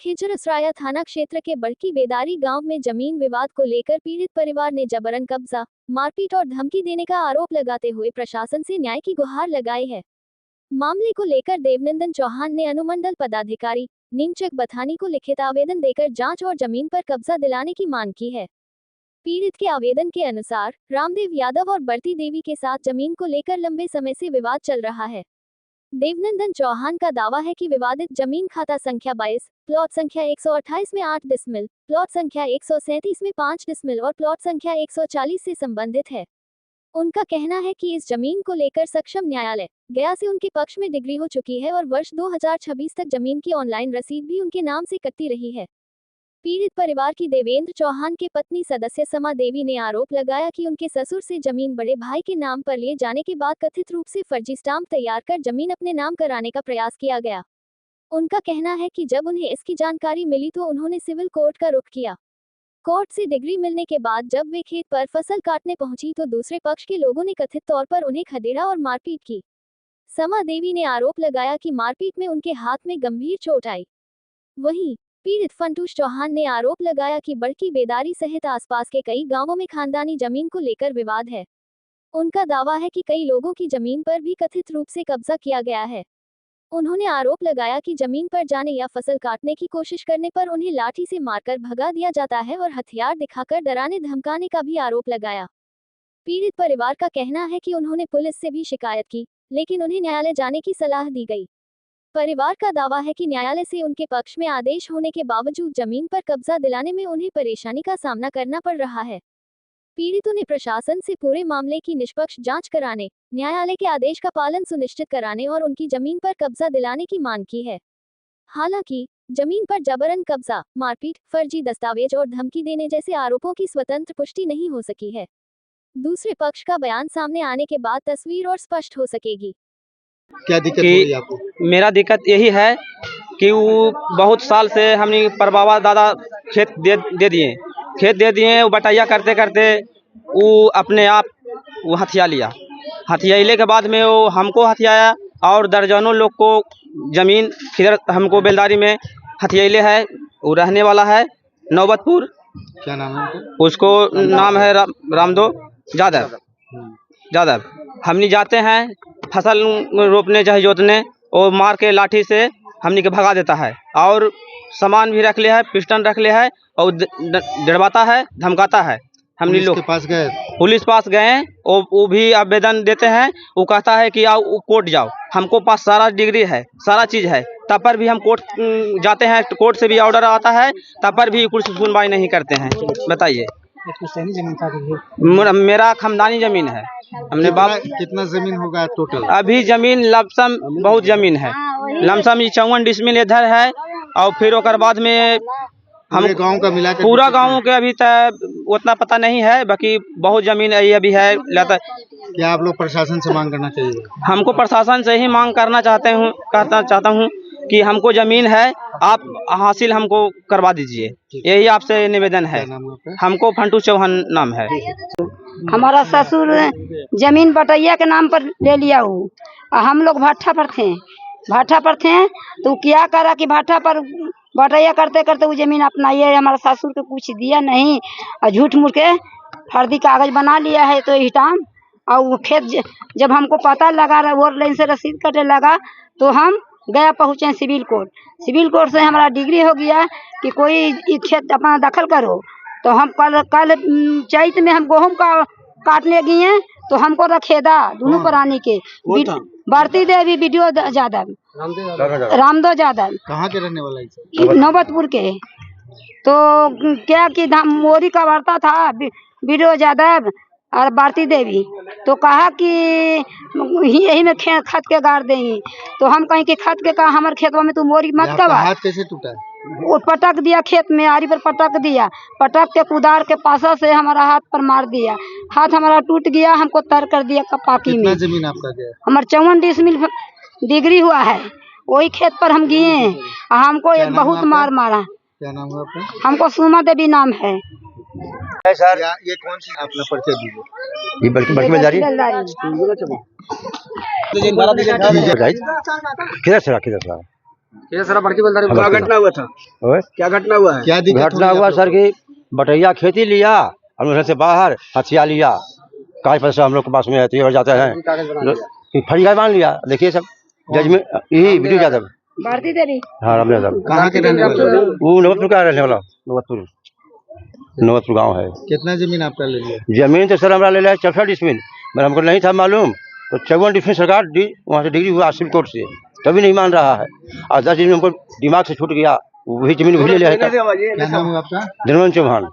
खिजरसराया थाना क्षेत्र के बड़की बेदारी गांव में जमीन विवाद को लेकर पीड़ित परिवार ने जबरन कब्जा, मारपीट और धमकी देने का आरोप लगाते हुए प्रशासन से न्याय की गुहार लगाई है। मामले को लेकर देवनंदन चौहान ने अनुमंडल पदाधिकारी नीमचक बथानी को लिखित आवेदन देकर जांच और जमीन पर कब्जा दिलाने की मांग की है। पीड़ित के आवेदन के अनुसार रामदेव यादव और बरती देवी के साथ जमीन को लेकर लंबे समय से विवाद चल रहा है। देवनंदन चौहान का दावा है कि विवादित जमीन खाता संख्या 22, प्लॉट संख्या 128 में 8 डिसमिल, प्लॉट संख्या 137 में 5 डिसमिल और प्लॉट संख्या 140 से संबंधित है। उनका कहना है कि इस जमीन को लेकर सक्षम न्यायालय गया से उनके पक्ष में डिग्री हो चुकी है और वर्ष 2026 तक जमीन की ऑनलाइन रसीद भी उनके नाम से कटती रही है। पीड़ित परिवार की देवेंद्र चौहान के पत्नी सदस्य समा देवी ने आरोप लगाया कि उनके ससुर से जमीन बड़े भाई के नाम पर लिए जाने के बाद कथित रूप से फर्जी स्टाम्प तैयार कर जमीन अपने नाम कराने का प्रयास किया गया। उनका कहना है कि जब उन्हें इसकी जानकारी मिली तो उन्होंने सिविल कोर्ट का रुख किया। कोर्ट से डिग्री मिलने के बाद जब वे खेत पर फसल काटने पहुंची तो दूसरे पक्ष के लोगों ने कथित तौर पर उन्हें खदेड़ा और मारपीट की। समा देवी ने आरोप लगाया कि मारपीट में उनके हाथ में गंभीर चोट आई। वहीं पीड़ित फंटूश चौहान ने आरोप लगाया कि बड़की बेदारी सहित आसपास के कई गांवों में खानदानी जमीन को लेकर विवाद है। उनका दावा है कि कई लोगों की जमीन पर भी कथित रूप से कब्जा किया गया है। उन्होंने आरोप लगाया कि जमीन पर जाने या फसल काटने की कोशिश करने पर उन्हें लाठी से मारकर भगा दिया जाता है और हथियार दिखाकर डराने धमकाने का भी आरोप लगाया। पीड़ित परिवार का कहना है कि उन्होंने पुलिस से भी शिकायत की, लेकिन उन्हें न्यायालय जाने की सलाह दी गई। परिवार का दावा है कि न्यायालय से उनके पक्ष में आदेश होने के बावजूद जमीन पर कब्जा दिलाने में उन्हें परेशानी का सामना करना पड़ रहा है। पीड़ितों ने प्रशासन से पूरे मामले की निष्पक्ष जांच कराने, न्यायालय के आदेश का पालन सुनिश्चित कराने और उनकी जमीन पर कब्जा दिलाने की मांग की है। हालांकि जमीन पर जबरन कब्जा, मारपीट, फर्जी दस्तावेज और धमकी देने जैसे आरोपों की स्वतंत्र पुष्टि नहीं हो सकी है। दूसरे पक्ष का बयान सामने आने के बाद तस्वीर और स्पष्ट हो सकेगी। क्या दिक्कत हो रही है आपको? मेरा दिक्कत यही है कि वो बहुत साल से हमने परबाबा दादा खेत दे दिए, वो बटाइया करते करते वो अपने आप वो हथिया लिया। हथियाइले के बाद में वो हमको हथियाया और दर्जनों लोग को जमीन फिर हमको बेलदारी में हथियाइले है। वो रहने वाला है नौबतपुर। क्या नाम है उसको नाम है रामदेव यादव। हमनी जाते हैं फसल रोपने चाहे जोतने, और मार के लाठी से हमनी के भगा देता है और सामान भी रख लिया है, पिस्टन रख लिया है और डरवाता है, धमकाता है। हमनी लोग पुलिस पास गए, वो भी आवेदन देते हैं। वो कहता है कि आओ कोर्ट जाओ, हमको पास सारा डिग्री है, सारा चीज़ है, तब पर भी हम कोर्ट जाते हैं, कोर्ट से भी ऑर्डर आता है, तब पर भी कुछ सुनवाई नहीं करते हैं। बताइए, मेरा खानदानी जमीन है। हमने कितना जमीन होगा टोटल? अभी जमीन लमसम बहुत जमीन है, लमसम 54 डिसमिल इधर है और फिर ओकर बाद में हम गांव का मिला के पूरा गांव के अभी तक उतना पता नहीं है, बाकी बहुत जमीन अभी है। क्या आप लोग प्रशासन से मांग करना चाहिए? हमको प्रशासन से ही मांग करना चाहता हूँ कि हमको जमीन है, आप हासिल हमको करवा दीजिए, यही आपसे निवेदन है। हमको फंटूश चौहान नाम है। हमारा ससुर जमीन बटैया के नाम पर ले लिया वो, हम लोग भाटा पर थे तो क्या करा कि भाटा पर बटैया करते करते वो जमीन अपना ये हमारा ससुर को कुछ दिया नहीं और झूठ मूठ के फर्जी कागज बना लिया है। तो हिटाम और वो खेत जब हमको पता लगा वो लाइन से रसीद कटे लगा तो हम गया पहुँचे सिविल कोर्ट से हमारा डिग्री हो गया कि कोई खेत अपना दखल करो। तो हम कल चैत में हम गेहूँ का काटने गए तो हमको रखेदा दोनों प्राणी के बरती देवी वीडियो यादव, रामदेव यादव। कहाँ के रहने वाला है? नौबतपुर के। तो क्या कि मोरी का वार्ता था वीडियो यादव और भारती देवी, तो कहा कि यही में खत के गाड़ देंगी। तो हम कहीं के खत के कहा हमारे खेतवा में तू मोरी मत कवा। हाथ कैसे टूटा? वो पटक दिया खेत में, आरी पर पटक दिया, पटक के कुदार के पासा से हमारा हाथ पर मार दिया, हाथ हमारा टूट गया, हमको तर कर दिया कपाकी में। जमीन आपका गया? हमारे 54 डिसमिल डिग्री हुआ है, वही खेत पर हम गए, हमको एक बहुत मार मारा। क्या नाम है आपका? हमको सुमा देवी नाम है। सर ये कौन सी अपना परिचय दीजिए? ये बल्कि बेदारी किधर से ये सारा बड़की बेलदारी क्या घटना हुआ था? क्या घटना हुआ है? क्या दिक्कत घटना हुआ सर की बटैया खेती लिया, हम लोग घर से बाहर हथिया लिया, कागज पैसा हम लोग के पास में है और जाता है फर्जी कागज मान लिया। देखिए सब जजमेंट यही वीडियो यादव भारती देवी हाँ राम यादव कहाँ के रहने वाले हो? वो नवतपुर का रहने वाला, नवतपुर गाँव है। कितना जमीन आपका ले लिया? जमीन तो सर हमारा ले लिया 64 डिसमिल, मगर हमको नहीं था मालूम, तो 54 डिसमिल सरकार वहाँ से डिग्री हुआ सिविल कोर्ट से, तभी नहीं मान रहा है। और 10 दिन हमको दिमाग से छूट गया, वही जमीन वही ले लिया है। क्या नाम है आपका? धनवंत चौहान।